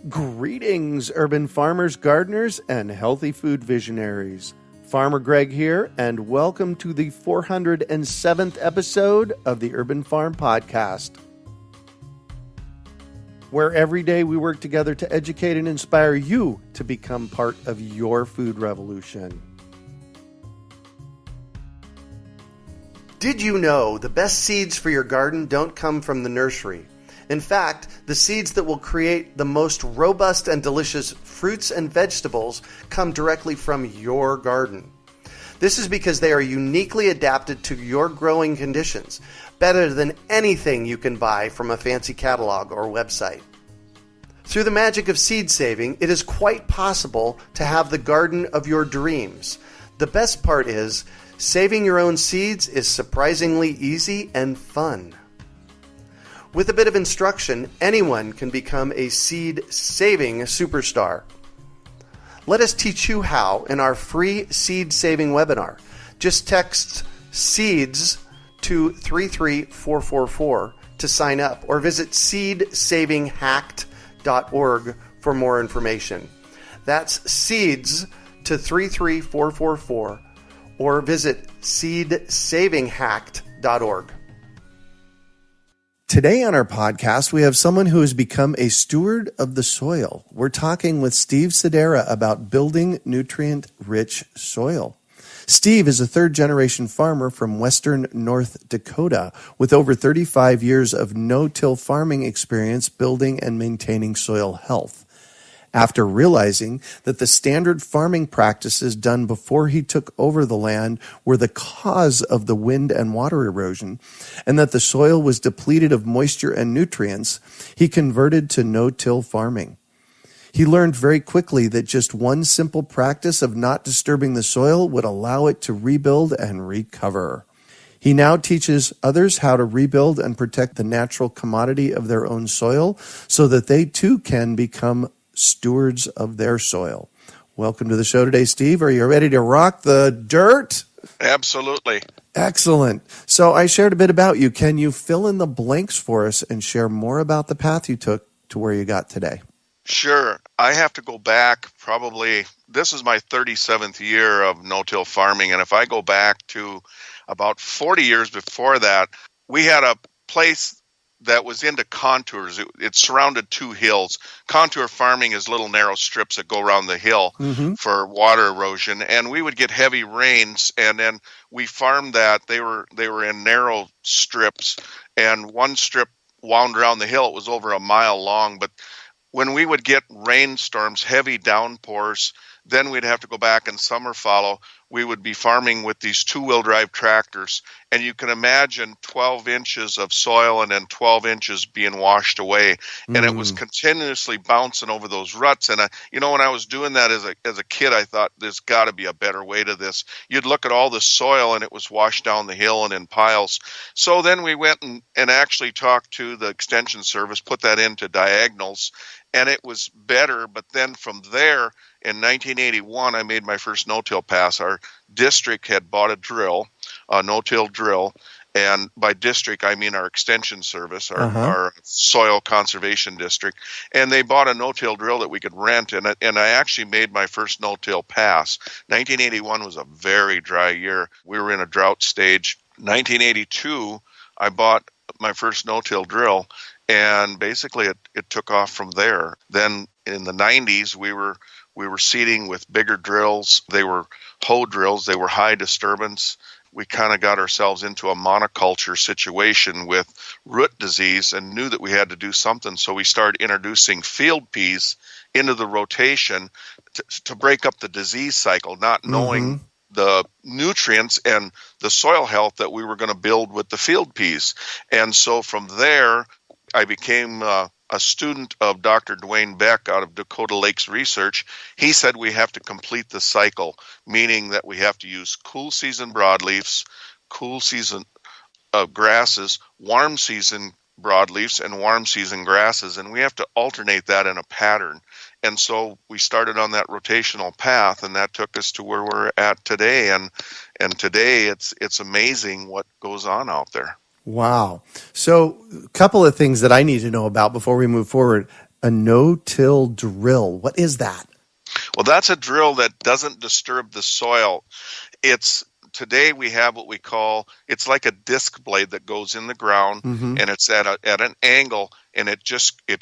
Greetings, urban farmers, gardeners, and healthy food visionaries. Farmer Greg here, and welcome to the 407th episode of the Urban Farm Podcast, where every day we work together to educate and inspire you to become part of your food revolution. Did you know the best seeds for your garden don't come from the nursery? In fact, the seeds that will create the most robust and delicious fruits and vegetables come directly from your garden. This is because they are uniquely adapted to your growing conditions, better than anything you can buy from a fancy catalog or website. Through the magic of seed saving, it is quite possible to have the garden of your dreams. The best part is, saving your own seeds is surprisingly easy and fun. With a bit of instruction, anyone can become a seed-saving superstar. Let us teach you how in our free seed-saving webinar. Just text SEEDS to 33444 to sign up, or visit seedsavinghacked.org for more information. That's SEEDS to 33444, or visit seedsavinghacked.org. Today on our podcast, we have someone who has become a steward of the soil. We're talking with Steve Szudera about building nutrient-rich soil. Steve is a third-generation farmer from western North Dakota with over 35 years of no-till farming experience building and maintaining soil health. After realizing that the standard farming practices done before he took over the land were the cause of the wind and water erosion, and that the soil was depleted of moisture and nutrients, he converted to no-till farming. He learned very quickly that just one simple practice of not disturbing the soil would allow it to rebuild and recover. He now teaches others how to rebuild and protect the natural commodity of their own soil so that they too can become stewards of their soil. Welcome to the show today, Steve. Are you ready to rock the dirt? Absolutely. Excellent. So I shared a bit about you. Can you fill in the blanks for us and share more about the path you took to where you got today? Sure. I have to go back probably, this is my 37th year of no-till farming, and if I go back to about 40 years before that, we had a place that was into contours. It surrounded two hills. Contour farming is little narrow strips that go around the hill for water erosion. And we would get heavy rains, and then we farmed that. They were in narrow strips, and one strip wound around the hill. It was over a mile long. But when we would get rainstorms, heavy downpours, then we'd have to go back and summer fallow. We would be farming with these two-wheel drive tractors, and you can imagine 12 inches of soil and then 12 inches being washed away, and it was continuously bouncing over those ruts. And when I was doing that as a kid, I thought there's got to be a better way to this. You'd look at all the soil, and it was washed down the hill and in piles. So then we went and actually talked to the extension service, put that into diagonals, and it was better. But then from there, in 1981, I made my first no-till pass. Our district had bought a drill, a Notill Drill, and by district, I mean our extension service, our soil conservation district, and they bought a no-till drill that we could rent, and I actually made my first no-till pass. 1981 was a very dry year. We were in a drought stage. 1982, I bought my first no-till drill, and basically it took off from there. Then in the 90s, we were seeding with bigger drills. They were hoe drills. They were high disturbance. We kind of got ourselves into a monoculture situation with root disease and knew that we had to do something. So we started introducing field peas into the rotation to break up the disease cycle, not knowing the nutrients and the soil health that we were going to build with the field peas. And so from there, I became a student of Dr. Dwayne Beck out of Dakota Lakes Research. He said we have to complete the cycle, meaning that we have to use cool season broadleafs, cool season grasses, warm season broadleafs, and warm season grasses, and we have to alternate that in a pattern. And so we started on that rotational path, and that took us to where we're at today. And today it's amazing what goes on out there. Wow. So a couple of things that I need to know about before we move forward. A no-till drill. What is that? Well, that's a drill that doesn't disturb the soil. Today we have what we call, it's like a disc blade that goes in the ground, and it's at an angle, and it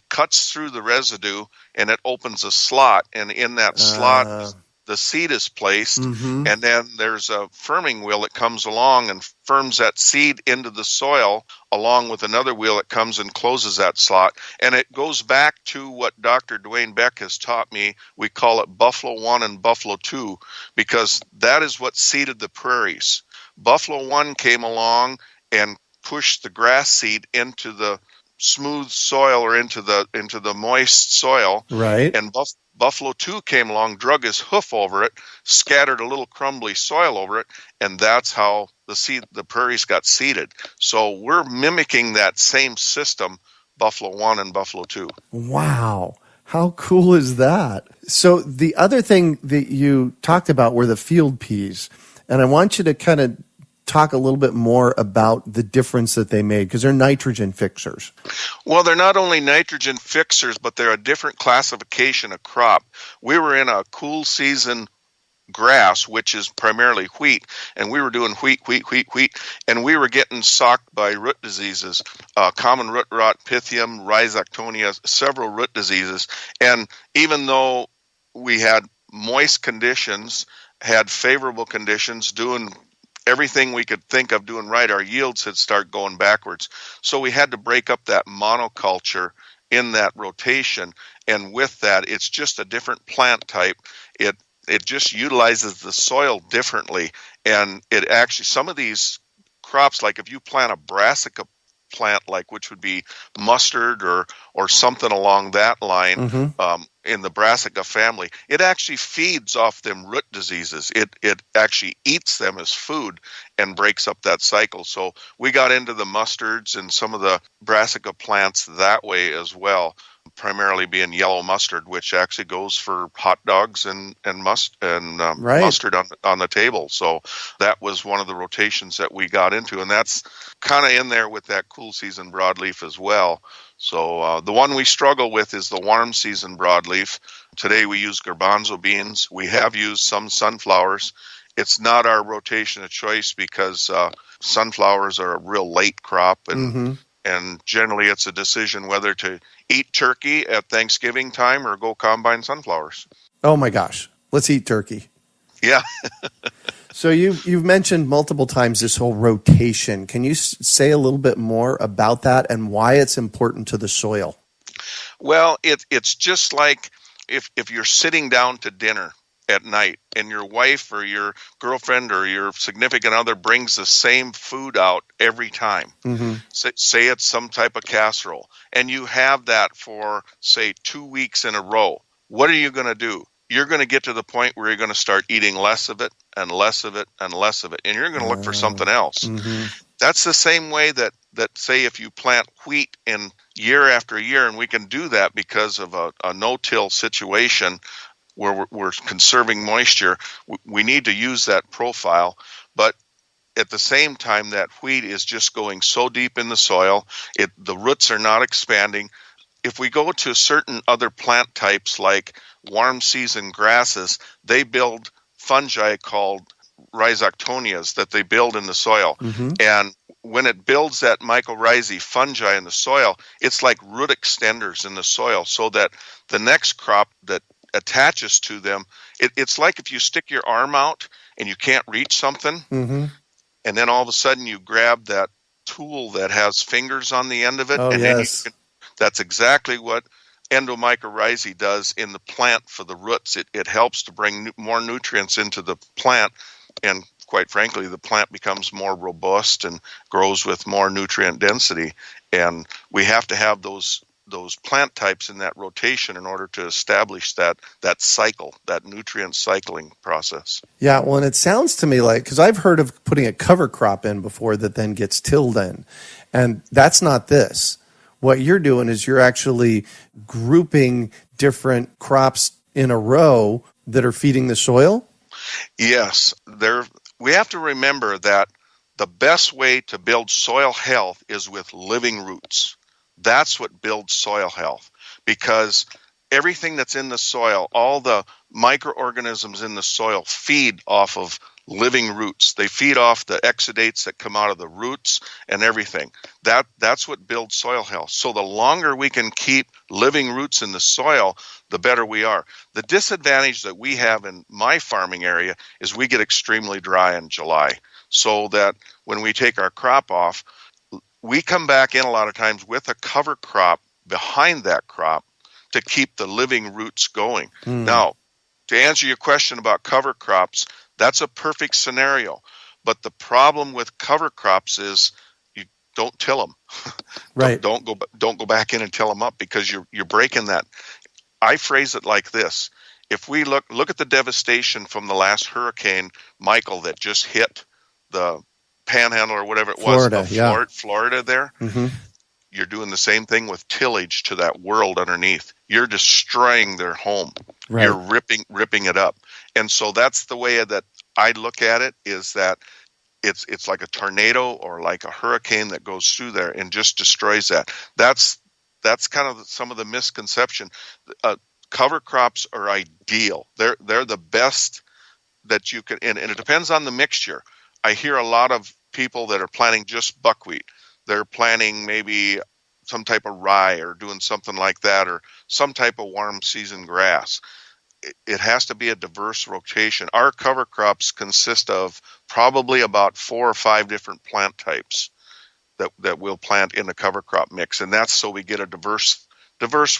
cuts through the residue, and it opens a slot, and in that slot the seed is placed, and then there's a firming wheel that comes along and firms that seed into the soil, along with another wheel that comes and closes that slot. And it goes back to what Dr. Dwayne Beck has taught me. We call it Buffalo 1 and Buffalo 2, because that is what seeded the prairies. Buffalo 1 came along and pushed the grass seed into the smooth soil, or into the moist soil. Right. And Buffalo 2 came along, drug his hoof over it, scattered a little crumbly soil over it, and that's how the prairies got seeded. So we're mimicking that same system, Buffalo 1 and Buffalo 2. Wow. How cool is that? So the other thing that you talked about were the field peas, and I want you to kind of talk a little bit more about the difference that they made, because they're nitrogen fixers. Well, they're not only nitrogen fixers, but they're a different classification of crop. We were in a cool season grass, which is primarily wheat, and we were doing wheat, and we were getting socked by root diseases, common root rot, Pythium, Rhizoctonia, several root diseases. And even though we had moist conditions, had favorable conditions, doing everything we could think of doing right, our yields had started going backwards. So we had to break up that monoculture in that rotation, and with that, it's just a different plant type. It just utilizes the soil differently, and it actually, some of these crops, like if you plant a brassica plant, like which would be mustard or something along that line, in the brassica family, it actually feeds off them root diseases. It actually eats them as food and breaks up that cycle. So we got into the mustards and some of the brassica plants that way as well, primarily being yellow mustard, which actually goes for hot dogs and mustard on the table. So that was one of the rotations that we got into, and that's kind of in there with that cool season broadleaf as well. So the one we struggle with is the warm season broadleaf. Today we use garbanzo beans. We have used some sunflowers. It's not our rotation of choice because sunflowers are a real late crop, and generally it's a decision whether to eat turkey at Thanksgiving time or go combine sunflowers. Oh my gosh, let's eat turkey. Yeah. So you've mentioned multiple times this whole rotation. Can you say a little bit more about that and why it's important to the soil? Well, it's just like if you're sitting down to dinner at night and your wife or your girlfriend or your significant other brings the same food out every time. Say it's some type of casserole, and you have that for, say, 2 weeks in a row. What are you going to do? You're going to get to the point where you're going to start eating less of it and less of it and less of it, and you're going to look for something else. That's the same way that say if you plant wheat in year after year, and we can do that because of a no-till situation where we're conserving moisture, we need to use that profile. But at the same time, that wheat is just going so deep in the soil, the roots are not expanding. If we go to certain other plant types like warm season grasses, they build fungi called rhizoctonias that they build in the soil. And when it builds that mycorrhizae fungi in the soil, it's like root extenders in the soil, so that the next crop that attaches to them, it's like if you stick your arm out and you can't reach something, and then all of a sudden you grab that tool that has fingers on the end of it, then that's exactly what endomycorrhizae does in the plant for the roots. It helps to bring more nutrients into the plant, and quite frankly, the plant becomes more robust and grows with more nutrient density. And we have to have those plant types in that rotation in order to establish that cycle, that nutrient cycling process. Yeah, well, and it sounds to me like, because I've heard of putting a cover crop in before that then gets tilled in, and that's not this. What you're doing is you're actually grouping different crops in a row that are feeding the soil? Yes. We have to remember that the best way to build soil health is with living roots. That's what builds soil health, because everything that's in the soil, all the microorganisms in the soil feed off of living roots. They feed off the exudates that come out of the roots and everything. That's what builds soil health. So the longer we can keep living roots in the soil, the better we are. The disadvantage that we have in my farming area is we get extremely dry in July. So that when we take our crop off, we come back in a lot of times with a cover crop behind that crop to keep the living roots going. Now, to answer your question about cover crops, that's a perfect scenario. But the problem with cover crops is you don't till them. Right. Don't go back in and till them up, because you're breaking that. I phrase it like this: if we look at the devastation from the last Hurricane Michael that just hit the Panhandle or whatever it Florida, was, Florida there. You're doing the same thing with tillage to that world underneath. You're destroying their home. Right. You're ripping it up. And so that's the way that I look at it, is that it's like a tornado or like a hurricane that goes through there and just destroys that. That's kind of some of the misconception. Cover crops are ideal. They're the best that you can, and it depends on the mixture. I hear a lot of people that are planting just buckwheat. They're planting maybe some type of rye or doing something like that, or some type of warm season grass. It has to be a diverse rotation. Our cover crops consist of probably about 4 or 5 different plant types that we'll plant in the cover crop mix, and that's so we get a diverse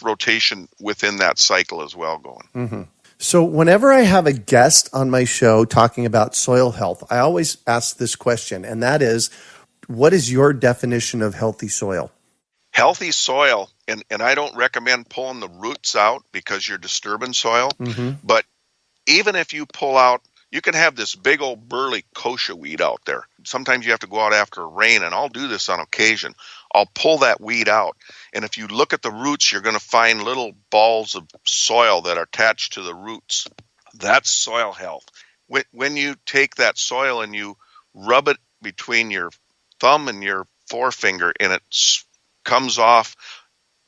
rotation within that cycle as well going. So whenever I have a guest on my show talking about soil health, I always ask this question, and that is, what is your definition of healthy soil? Healthy soil, and I don't recommend pulling the roots out because you're disturbing soil, but even if you pull out, you can have this big old burly kochia weed out there. Sometimes you have to go out after rain, and I'll do this on occasion. I'll pull that weed out, and if you look at the roots, you're going to find little balls of soil that are attached to the roots. That's soil health. When you take that soil and you rub it between your thumb and your forefinger, and it comes off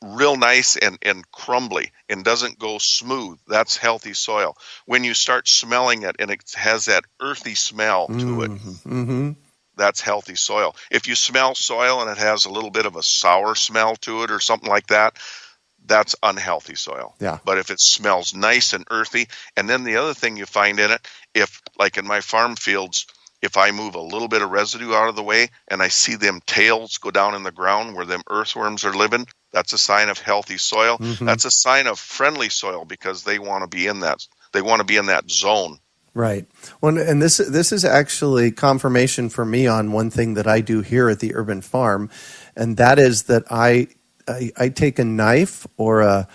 real nice and crumbly and doesn't go smooth, that's healthy soil. When you start smelling it and it has that earthy smell to it, that's healthy soil. If you smell soil and it has a little bit of a sour smell to it or something like that, that's unhealthy soil. Yeah. But if it smells nice and earthy, and then the other thing you find in it, if like in my farm fields, if I move a little bit of residue out of the way and I see them tails go down in the ground where them earthworms are living, that's a sign of healthy soil. That's a sign of friendly soil, because they want to be in that. They want to be in that zone. Right. Well, and this is actually confirmation for me on one thing that I do here at the Urban Farm, and that is that I take a knife or a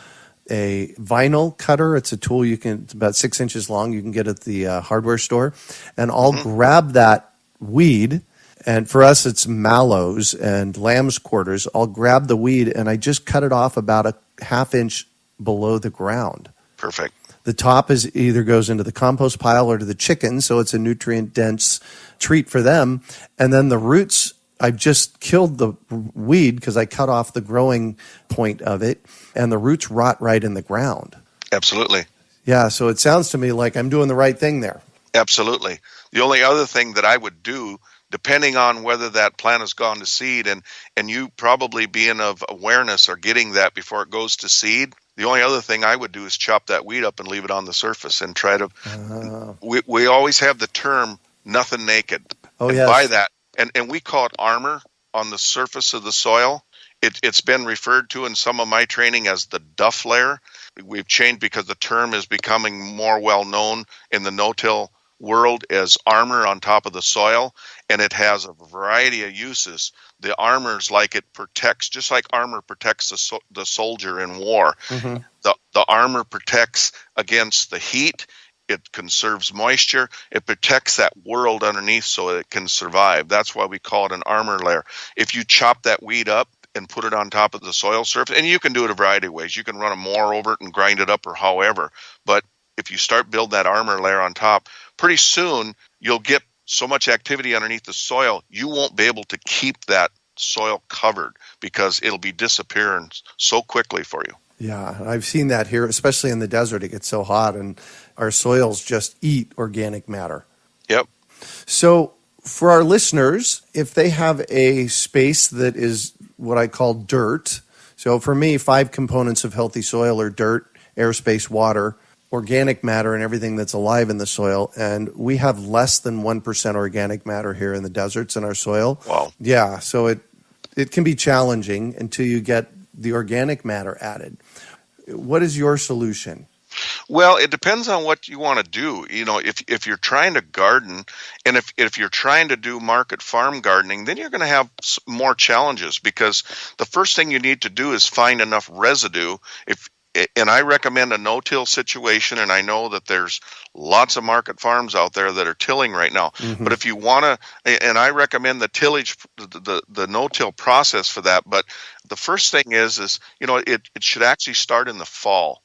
vinyl cutter. It's a tool it's about 6 inches long. You can get at the hardware store, and I'll grab that weed. And for us, it's mallows and lamb's quarters. I'll grab the weed and I just cut it off about a ½ inch below the ground. Perfect. The top is either goes into the compost pile or to the chickens, so it's a nutrient-dense treat for them. And then the roots, I've just killed the weed because I cut off the growing point of it, and the roots rot right in the ground. Absolutely. Yeah, so it sounds to me like I'm doing the right thing there. Absolutely. The only other thing that I would do, depending on whether that plant has gone to seed, and you probably being of awareness or getting that before it goes to seed, the only other thing I would do is chop that weed up and leave it on the surface and try to we always have the term nothing naked. Oh, and yes. by that, and we call it armor on the surface of the soil. It's been referred to in some of my training as the duff layer. We've changed because the term is becoming more well known in the no-till world as armor on top of the soil, and it has a variety of uses. The armor's like it protects, just like armor protects the soldier in war. The armor protects against the heat. It conserves moisture. It protects that world underneath so it can survive. That's why we call it an armor layer. If you chop that weed up and put it on top of the soil surface, and you can do it a variety of ways. You can run a mower over it and grind it up or however, but if you start building that armor layer on top, pretty soon you'll get so much activity underneath the soil, you won't be able to keep that soil covered because it'll be disappearing so quickly for you. Yeah, I've seen that here, especially in the desert. It gets so hot, and our soils just eat organic matter. Yep. So for our listeners, if they have a space that is what I call dirt, so for me, 5 components of healthy soil are dirt, airspace, water, organic matter, and everything that's alive in the soil. And we have less than 1% organic matter here in the deserts in our soil. Wow. Yeah, so it can be challenging until you get the organic matter added. What is your solution? Well, it depends on what you want to do. If you're trying to garden, and if you're trying to do market farm gardening, then you're going to have more challenges, because the first thing you need to do is find enough residue. And I recommend a no-till situation, and I know that there's lots of market farms out there that are tilling right now. Mm-hmm. But if you want to, and I recommend the tillage, the no-till process for that. But the first thing is it should actually start in the fall,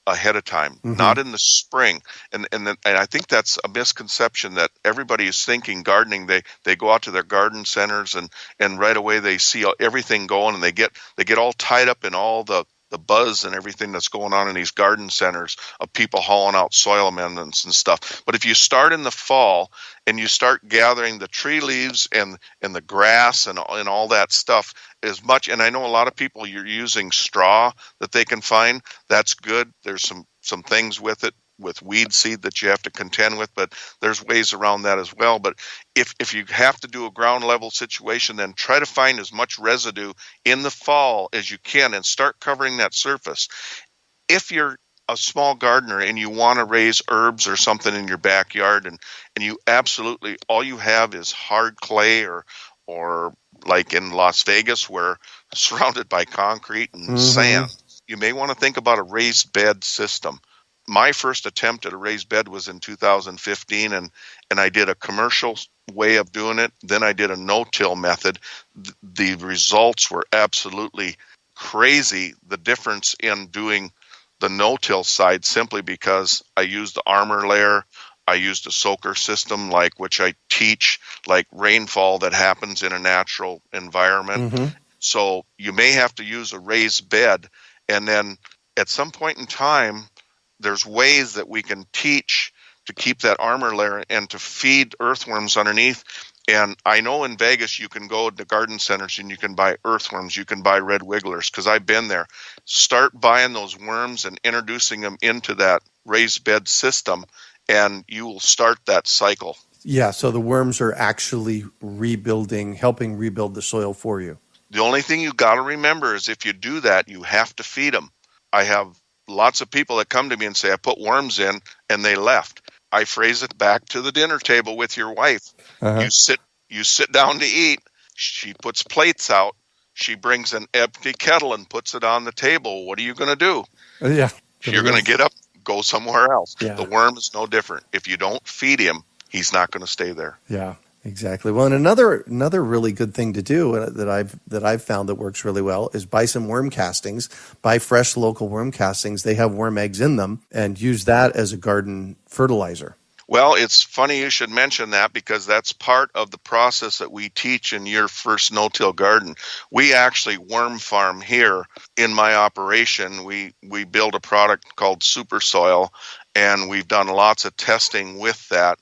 ahead of time, mm-hmm. not in the spring. And I think that's a misconception that everybody is thinking gardening. They go out to their garden centers and right away they see everything going, and they get all tied up in all the buzz and everything that's going on in these garden centers of people hauling out soil amendments and stuff. But if you start in the fall and you start gathering the tree leaves and the grass and all that stuff as much, and I know a lot of people, you're using straw that they can find. That's good. There's some things with it, with weed seed, that you have to contend with, but there's ways around that as well. But if you have to do a ground level situation, then try to find as much residue in the fall as you can and start covering that surface. If you're a small gardener and you want to raise herbs or something in your backyard, and you absolutely, all you have is hard clay or like in Las Vegas, where surrounded by concrete and mm-hmm. sand, you may want to think about a raised bed system. My first attempt at a raised bed was in 2015, and I did a commercial way of doing it. Then I did a no-till method. The results were absolutely crazy, the difference in doing the no-till side, simply because I used the Armour layer. I used a soaker system, which I teach, like rainfall that happens in a natural environment. Mm-hmm. So you may have to use a raised bed, and then at some point in time, there's ways that we can teach to keep that Armour layer and to feed earthworms underneath. And I know in Vegas you can go to garden centers and you can buy earthworms, you can buy red wigglers, because I've been there. Start buying those worms and introducing them into that raised bed system, and you will start that cycle. Yeah, so the worms are actually helping rebuild the soil for you. The only thing you got to remember is if you do that, you have to feed them. I have lots of people that come to me and say, I put worms in, and they left. I phrase it back to the dinner table with your wife. Uh-huh. You sit down to eat. She puts plates out. She brings an empty kettle and puts it on the table. What are you going to do? Yeah. You're going to get up, go somewhere else. Yeah. The worm is no different. If you don't feed him, he's not going to stay there. Yeah. Exactly. Well, and another really good thing to do that I've found that works really well is buy some worm castings. Buy fresh local worm castings. They have worm eggs in them, and use that as a garden fertilizer. Well, it's funny you should mention that, because that's part of the process that we teach in your first no-till garden. We actually worm farm here in my operation. We build a product called Super Soil, and we've done lots of testing with that.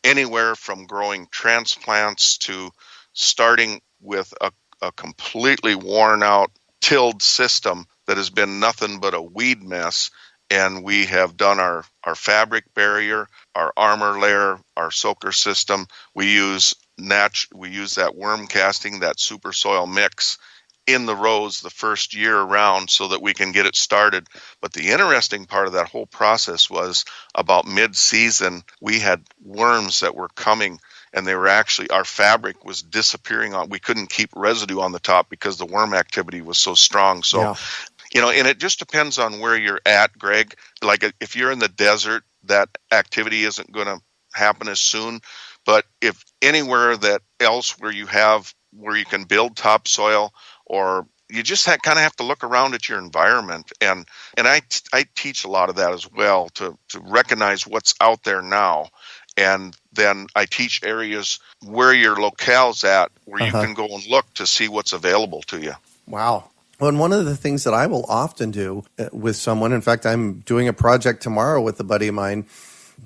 Anywhere from growing transplants to starting with a completely worn out tilled system that has been nothing but a weed mess. And we have done our fabric barrier, our Armour layer, our soaker system. We use that worm casting, that super soil mix in the rows the first year around so that we can get it started. But the interesting part of that whole process was about mid-season, we had worms that were coming, and they were actually, our fabric was disappearing we couldn't keep residue on the top because the worm activity was so strong. So, yeah. And it just depends on where you're at, Greg. Like if you're in the desert, that activity isn't going to happen as soon. But if anywhere that else where you can build topsoil, or you just kind of have to look around at your environment. And I teach a lot of that as well, to recognize what's out there now. And then I teach areas where your locale's at, where you can go and look to see what's available to you. Wow. Well, and one of the things that I will often do with someone, in fact, I'm doing a project tomorrow with a buddy of mine.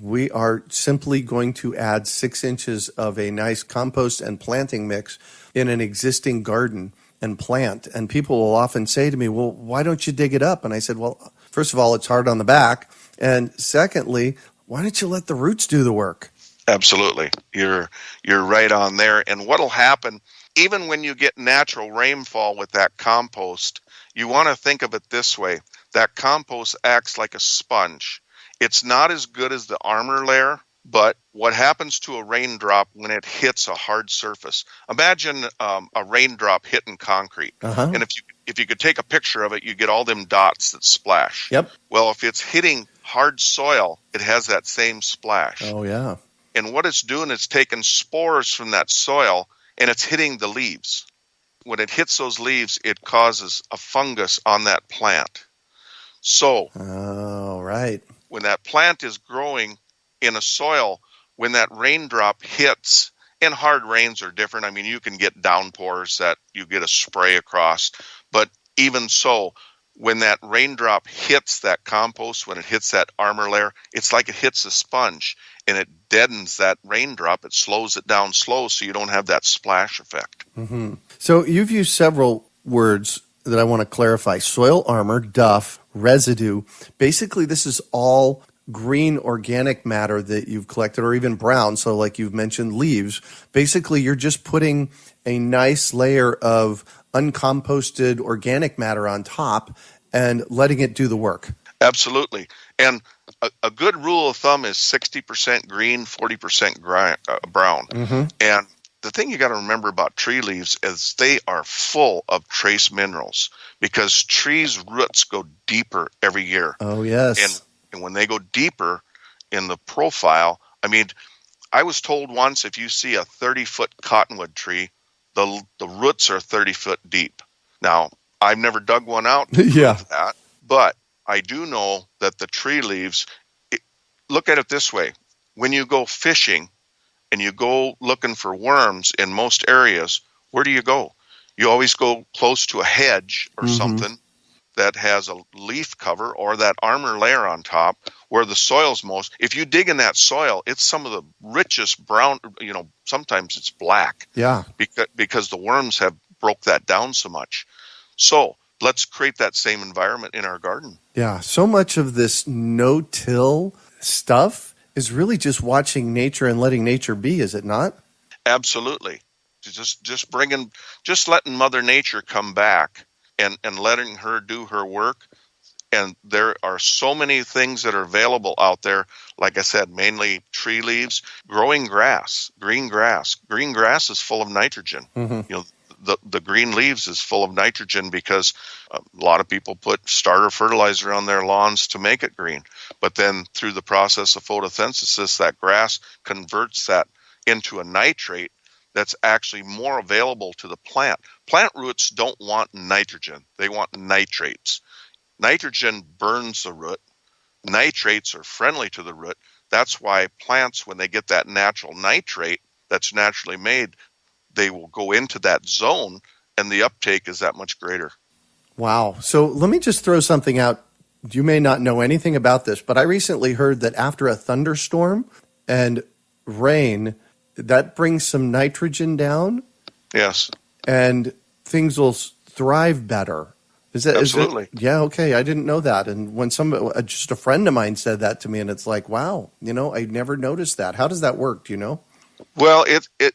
We are simply going to add 6 inches of a nice compost and planting mix in an existing garden and plant. And people will often say to me, well, why don't you dig it up? And I said, well, first of all, it's hard on the back. And secondly, why don't you let the roots do the work? Absolutely. You're right on there. And what'll happen, even when you get natural rainfall with that compost, you want to think of it this way. That compost acts like a sponge. It's not as good as the Armour layer, but what happens to a raindrop when it hits a hard surface? Imagine a raindrop hitting concrete. And if you could take a picture of it, you get all them dots that splash. Yep. Well, if it's hitting hard soil, it has that same splash. Oh, yeah. And what it's doing is taking spores from that soil, and it's hitting the leaves. When it hits those leaves, it causes a fungus on that plant. So, right. When that plant is growing in a soil, when that raindrop hits, and hard rains are different. I mean, you can get downpours that you get a spray across, but even so, when that raindrop hits that compost, when it hits that Armour layer, it's like it hits a sponge, and it deadens that raindrop. It slows it down slow so you don't have that splash effect. Mm-hmm. So you've used several words that I want to clarify. Soil Armour, duff, residue. Basically, this is all green organic matter that you've collected, or even brown. So like you've mentioned, leaves. Basically, you're just putting a nice layer of uncomposted organic matter on top and letting it do the work. Absolutely. And a good rule of thumb is 60% green, 40% brown. Mm-hmm. And the thing you got to remember about tree leaves is they are full of trace minerals, because trees' roots go deeper every year. Oh, yes. And when they go deeper in the profile, I mean, I was told once, if you see a 30-foot cottonwood tree, the roots are 30 foot deep. Now, I've never dug one out to prove that, but I do know that the tree leaves, look at it this way. When you go fishing and you go looking for worms in most areas, where do you go? You always go close to a hedge or something that has a leaf cover or that Armour layer on top where the soil's most. If you dig in that soil, it's some of the richest brown, sometimes it's black. Yeah. Because the worms have broke that down so much. So let's create that same environment in our garden. Yeah. So much of this no-till stuff is really just watching nature and letting nature be, is it not? Absolutely. Just letting Mother Nature come back and letting her do her work. And there are so many things that are available out there. Like I said, mainly tree leaves, growing grass, green grass. Green grass is full of nitrogen. Mm-hmm. The green leaves is full of nitrogen because a lot of people put starter fertilizer on their lawns to make it green. But then through the process of photosynthesis, that grass converts that into a nitrate that's actually more available to the plant. Plant roots don't want nitrogen. They want nitrates. Nitrogen burns the root. Nitrates are friendly to the root. That's why plants, when they get that natural nitrate that's naturally made, they will go into that zone, and the uptake is that much greater. Wow. So let me just throw something out. You may not know anything about this, but I recently heard that after a thunderstorm and rain, that brings some nitrogen down. Yes. And things will thrive better. Is that absolutely? Yeah. Okay. I didn't know that. And when just a friend of mine said that to me, and it's like, wow, I never noticed that. How does that work? Do you know? Well,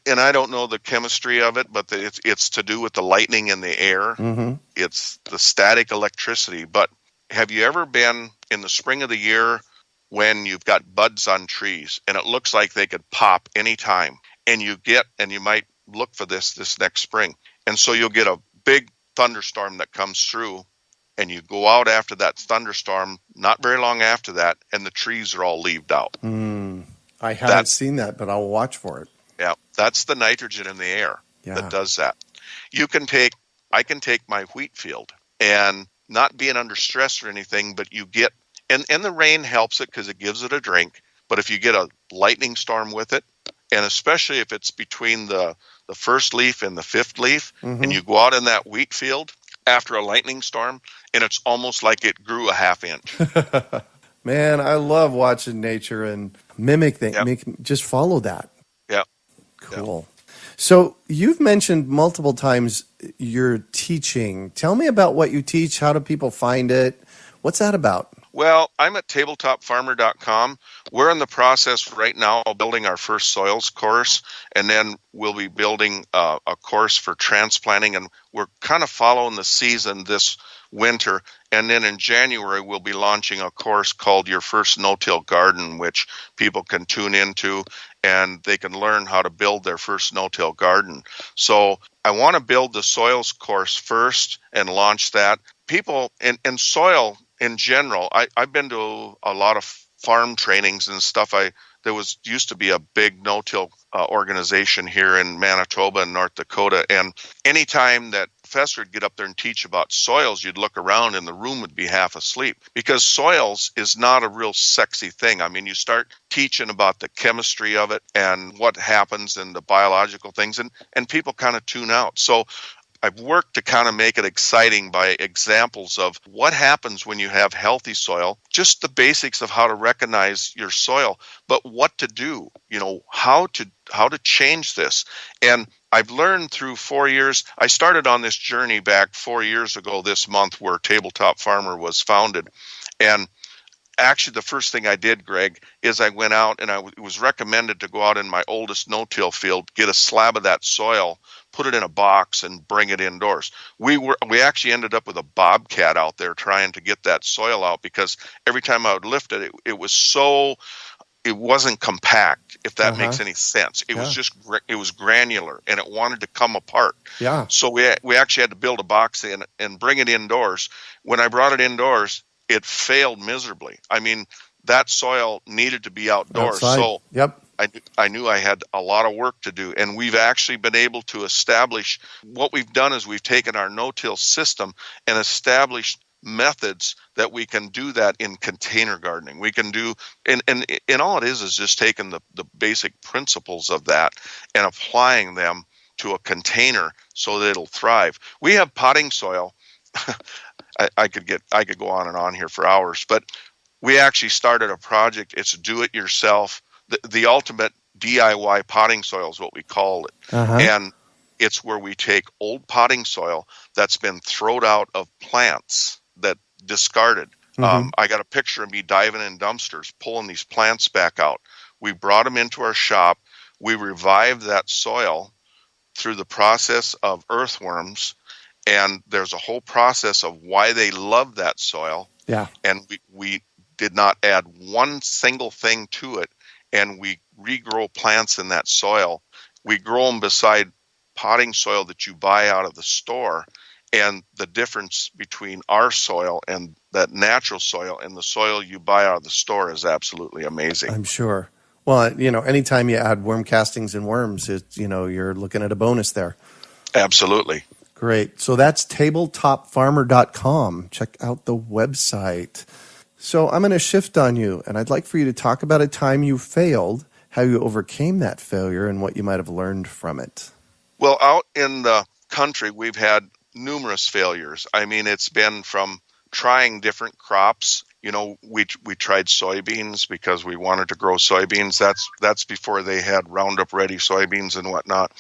and I don't know the chemistry of it, but it's to do with the lightning in the air. Mm-hmm. It's the static electricity. But have you ever been in the spring of the year when you've got buds on trees and it looks like they could pop anytime, and you might look for this next spring, and so you'll get a big thunderstorm that comes through, and you go out after that thunderstorm, not very long after that, and the trees are all leaved out. I haven't seen that, but I'll watch for it. Yeah, that's the nitrogen in the air that does that. I can take my wheat field and not being under stress or anything, but you get, and the rain helps it because it gives it a drink. But if you get a lightning storm with it, and especially if it's between the first leaf and the fifth leaf, and you go out in that wheat field, after a lightning storm, and it's almost like it grew a half inch. Man, I love watching nature and mimic things. Yep. Just follow that. Yeah. Cool. Yep. So you've mentioned multiple times your teaching. Tell me about what you teach. How do people find it? What's that about? Well, I'm at tabletopfarmer.com. We're in the process right now of building our first soils course, and then we'll be building a course for transplanting, and we're kind of following the season this winter. And then in January, we'll be launching a course called Your First No-Till Garden, which people can tune into, and they can learn how to build their first no-till garden. So I want to build the soils course first and launch that. People in soil in general, I've been to a lot of farm trainings and stuff. There used to be a big no-till organization here in Manitoba and North Dakota, and anytime that professor would get up there and teach about soils, you'd look around and the room would be half asleep, because soils is not a real sexy thing. I mean, you start teaching about the chemistry of it and what happens and the biological things, and people kind of tune out. So I've worked to kind of make it exciting by examples of what happens when you have healthy soil, just the basics of how to recognize your soil, but what to do, how to change this. And I've learned through 4 years. I started on this journey back 4 years ago this month, where Tabletop Farmer was founded. And actually, the first thing I did, Greg, is I went out and it was recommended to go out in my oldest no-till field, get a slab of that soil, put it in a box, and bring it indoors. We actually ended up with a bobcat out there trying to get that soil out, because every time I would lift it, it wasn't compact, if that makes any sense. It was granular, and it wanted to come apart. Yeah. So we actually had to build a box in and bring it indoors. When I brought it indoors, it failed miserably. I mean, that soil needed to be outdoors. Outside. So yep. I knew I had a lot of work to do, and we've actually been able to establish. What we've done is we've taken our no-till system and established methods that we can do that in container gardening. We can do, and all it is just taking the basic principles of that and applying them to a container so that it'll thrive. We have potting soil. I could go on and on here for hours, but we actually started a project. It's do it yourself. The ultimate DIY potting soil is what we call it. And it's where we take old potting soil that's been thrown out of plants that discarded. I got a picture of me diving in dumpsters, pulling these plants back out. We brought them into our shop. We revived that soil through the process of earthworms. And there's a whole process of why they love that soil. Yeah. And we did not add one single thing to it. And we regrow plants in that soil. We grow them beside potting soil that you buy out of the store. And the difference between our soil and that natural soil and the soil you buy out of the store is absolutely amazing. I'm sure. Well, anytime you add worm castings and worms, you're looking at a bonus there. Absolutely. Great. So that's tabletopfarmer.com. Check out the website. So I'm going to shift on you, and I'd like for you to talk about a time you failed, how you overcame that failure, and what you might have learned from it. Well, out in the country, we've had numerous failures. I mean, it's been from trying different crops. We tried soybeans because we wanted to grow soybeans. That's before they had Roundup Ready soybeans and whatnot.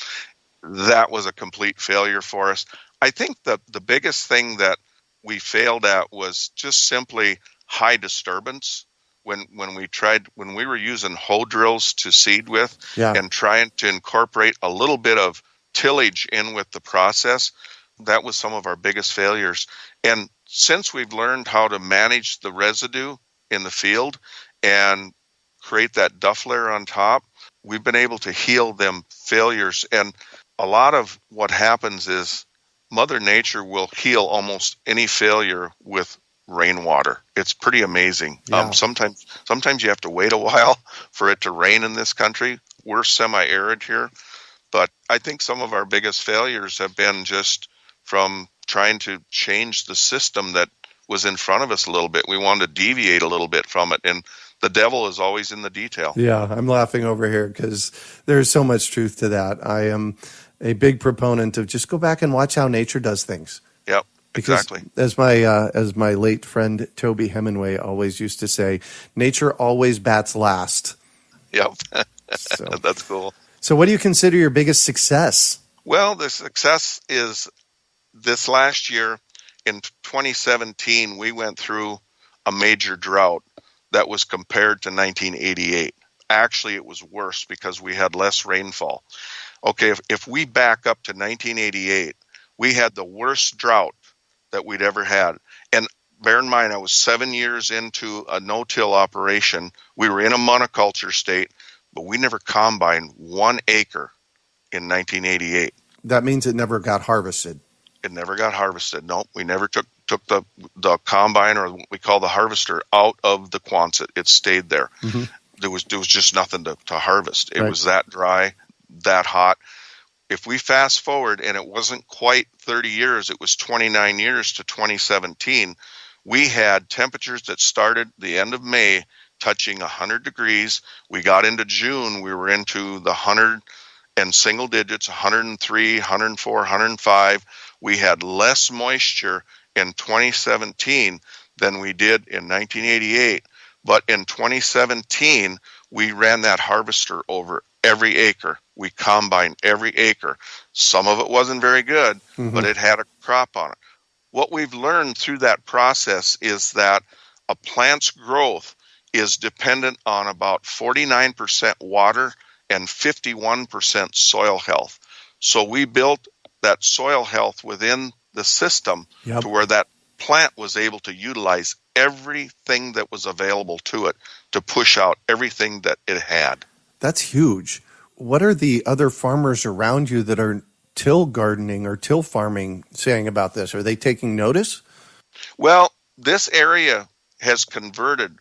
That was a complete failure for us. I think the biggest thing that we failed at was just simply high disturbance. When we were using hoe drills to seed with, and trying to incorporate a little bit of tillage in with the process, that was some of our biggest failures. And since we've learned how to manage the residue in the field and create that duff layer on top, we've been able to heal them failures. And a lot of what happens is Mother Nature will heal almost any failure with rainwater. It's pretty amazing. Yeah. Sometimes you have to wait a while for it to rain in this country. We're semi-arid here, but I think some of our biggest failures have been just from trying to change the system that was in front of us a little bit. We wanted to deviate a little bit from it, and the devil is always in the detail. Yeah, I'm laughing over here because there's so much truth to that. I am a big proponent of just go back and watch how nature does things. Yep. Because exactly. as my late friend Toby Hemingway always used to say, nature always bats last. Yep. So, That's cool. so what do you consider your biggest success? Well, the success is this last year in 2017, we went through a major drought that was compared to 1988. Actually, it was worse because we had less rainfall. Okay, if we back up to 1988, we had the worst drought that we'd ever had. And bear in mind, I was 7 years into a no-till operation. We were in a monoculture state, but we never combined 1 acre in 1988. That means it never got harvested. It never got harvested. No, we never took the combine, or what we call the harvester, out of the Quonset. It stayed there. Mm-hmm. There was just nothing to harvest. It Right. was that dry, that hot. If we fast forward, and it wasn't quite 30 years, it was 29 years to 2017, we had temperatures that started the end of May touching 100 degrees. We got into June, we were into the 100 and single digits, 103, 104, 105. We had less moisture in 2017 than we did in 1988. But in 2017, we ran that harvester over every acre. We combined every acre. Some of it wasn't very good, but it had a crop on it. What we've learned through that process is that a plant's growth is dependent on about 49% water and 51% soil health. So we built that soil health within the system to where that plant was able to utilize everything that was available to it to push out everything that it had. That's huge. What are the other farmers around you that are till gardening or till farming saying about this? Are they taking notice? Well, this area has converted.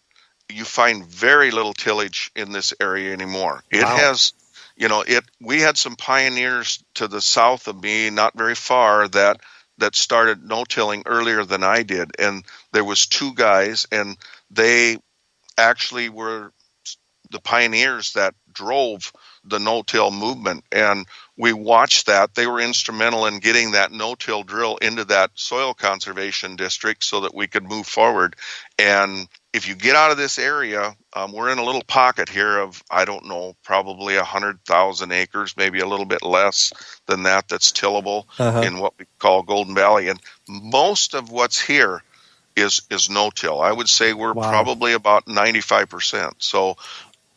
You find very little tillage in this area anymore. It has, we had some pioneers to the south of me, not very far, that started no-tilling earlier than I did. And there was 2 guys, and they actually were the pioneers that drove the no-till movement. And we watched that. They were instrumental in getting that no-till drill into that soil conservation district so that we could move forward. And if you get out of this area, we're in a little pocket here of, I don't know, probably 100,000 acres, maybe a little bit less than that, that's tillable in what we call Golden Valley. And most of what's here is no-till. I would say we're probably about 95%. So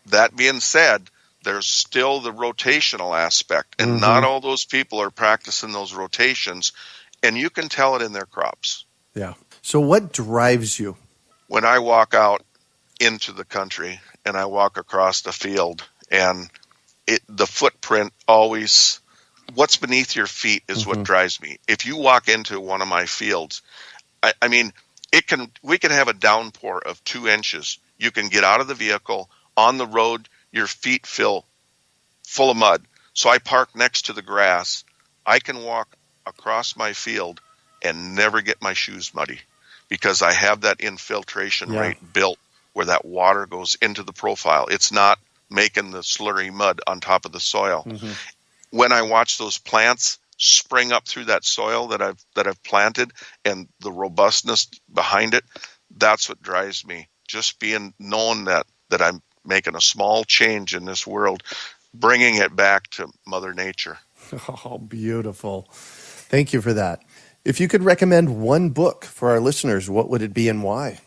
that being said, there's still the rotational aspect, and not all those people are practicing those rotations, and you can tell it in their crops. Yeah. So what drives you? When I walk out into the country and I walk across the field, and the footprint always, what's beneath your feet is what drives me. If you walk into one of my fields, I mean, we can have a downpour of 2 inches. You can get out of the vehicle on the road, your feet feel full of mud. So I park next to the grass. I can walk across my field and never get my shoes muddy because I have that infiltration rate built where that water goes into the profile. It's not making the slurry mud on top of the soil. When I watch those plants spring up through that soil that I've planted and the robustness behind it, that's what drives me. Just being known that I'm making a small change in this world, bringing it back to Mother Nature. Oh, beautiful. Thank you for that. If you could recommend one book for our listeners, what would it be and why?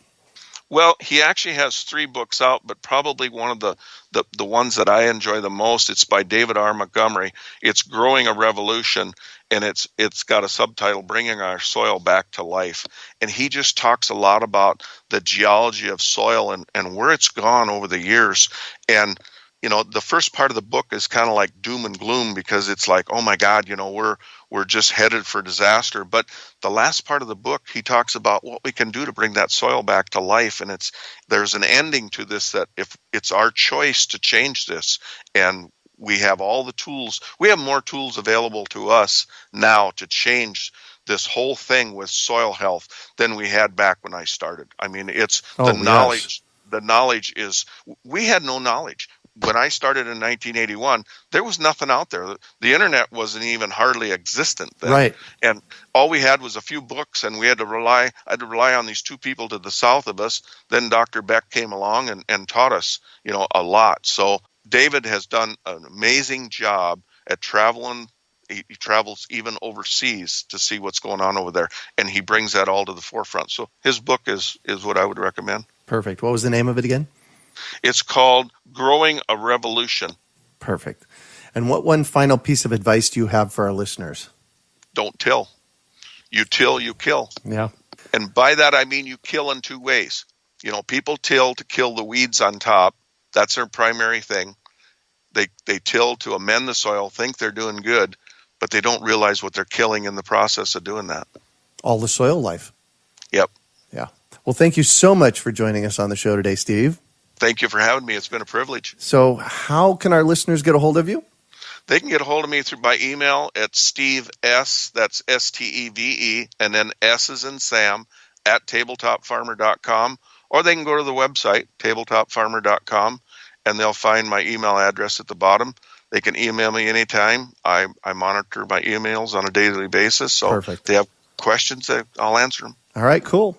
Well, he actually has 3 books out, but probably one of the ones that I enjoy the most, it's by David R. Montgomery. It's Growing a Revolution, and it's got a subtitle, Bringing Our Soil Back to Life. And he just talks a lot about the geology of soil and where it's gone over the years. And the first part of the book is kind of like doom and gloom because it's like, oh my God, we're just headed for disaster. But the last part of the book, he talks about what we can do to bring that soil back to life. And there's an ending to this, that if it's our choice to change this, and we have all the tools, we have more tools available to us now to change this whole thing with soil health than we had back when I started. I mean, it's knowledge. The knowledge is, we had no knowledge. when I started in 1981, there was nothing out there. The internet wasn't even hardly existent then. Right. And all we had was a few books, and I had to rely on these two people to the south of us. Then Dr. Beck came along and taught us, a lot. So David has done an amazing job at traveling. He travels even overseas to see what's going on over there, and he brings that all to the forefront. So his book is what I would recommend. Perfect. What was the name of it again? It's called Growing a Revolution. Perfect. And what one final piece of advice do you have for our listeners? Don't till. You till, you kill. Yeah. And by that, I mean you kill in two ways. People till to kill the weeds on top. That's their primary thing. They till to amend the soil, think they're doing good, but they don't realize what they're killing in the process of doing that. All the soil life. Yep. Yeah. Well, thank you so much for joining us on the show today, Steve. Thank you for having me. It's been a privilege. So how can our listeners get a hold of you? They can get a hold of me through my email at Steve S, that's STEVE, and then S as in Sam, at tabletopfarmer.com, or they can go to the website, tabletopfarmer.com, and they'll find my email address at the bottom. They can email me anytime. I monitor my emails on a daily basis, so Perfect. If they have questions, I'll answer them. All right, cool.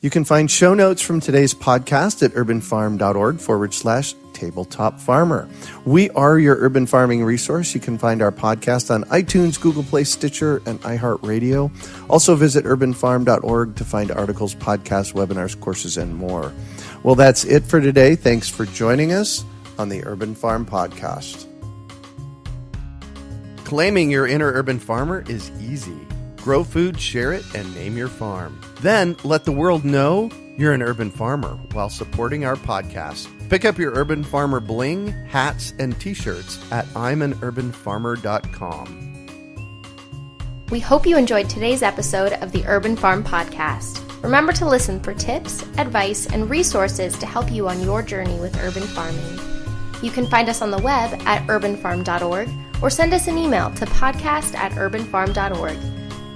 You can find show notes from today's podcast at urbanfarm.org/tabletop farmer. We are your urban farming resource. You can find our podcast on iTunes, Google Play, Stitcher, and iHeartRadio. Also visit urbanfarm.org to find articles, podcasts, webinars, courses, and more. Well, that's it for today. Thanks for joining us on the Urban Farm Podcast. Claiming your inner urban farmer is easy. Grow food, share it, and name your farm. Then let the world know you're an urban farmer while supporting our podcast. Pick up your Urban Farmer bling, hats, and t-shirts at imanurbanfarmer.com. We hope you enjoyed today's episode of the Urban Farm Podcast. Remember to listen for tips, advice, and resources to help you on your journey with urban farming. You can find us on the web at urbanfarm.org or send us an email to podcast@urbanfarm.org.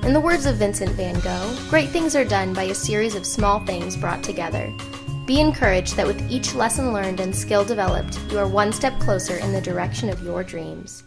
In the words of Vincent van Gogh, great things are done by a series of small things brought together. Be encouraged that with each lesson learned and skill developed, you are one step closer in the direction of your dreams.